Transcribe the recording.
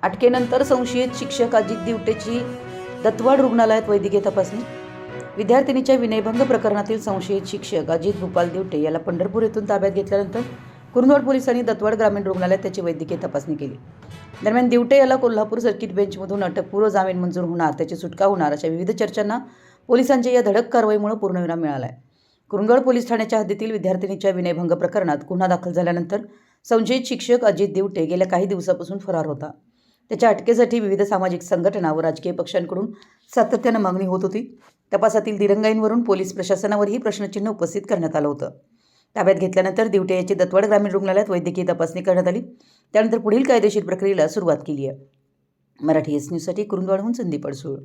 अटकेनंतर संशयित शिक्षक अजित दिवटेची दत्तवाड रुग्णालयात वैद्यकीय तपासणी. विद्यार्थिनीच्या विनयभंग प्रकरणातील संशयित शिक्षक अजित भूपाल दिवटे याला पंढरपूर येथून ताब्यात घेतल्यानंतर कुरुंदवाड पोलिसांनी दत्तवाड ग्रामीण रुग्णालयात त्याची वैद्यकीय तपासणी केली. दरम्यान दिवटे याला कोल्हापूर सर्किट बेंचमधून अटकपूर्व जामीन मंजूर होणार, त्याची सुटका होणार अशा विविध चर्चांना पोलिसांच्या या धडक कारवाईमुळे पूर्णविराम मिळाला आहे. कुरुंदवाड पोलीस ठाण्याच्या हद्दीतील विद्यार्थिनीच्या विनयभंग प्रकरणात गुन्हा दाखल झाल्यानंतर संशयित शिक्षक अजित दिवटे गेल्या काही दिवसापासून फरार होता. त्याच्या अटकेसाठी विविध सामाजिक संघटना व राजकीय पक्षांकडून सातत्यानं मागणी होत होती. तपासातील दिरंगाईंवरून पोलीस प्रशासनावरही प्रश्नचिन्ह उपस्थित करण्यात आलं होतं. ताब्यात घेतल्यानंतर दिवटे याची दत्तवाड ग्रामीण रुग्णालयात वैद्यकीय तपासणी करण्यात आली. त्यानंतर पुढील कायदेशीर प्रक्रियेला सुरुवात केली आहे. मराठी एस न्यूजसाठी कुरुंदवाडहून संदीप अडसूळ.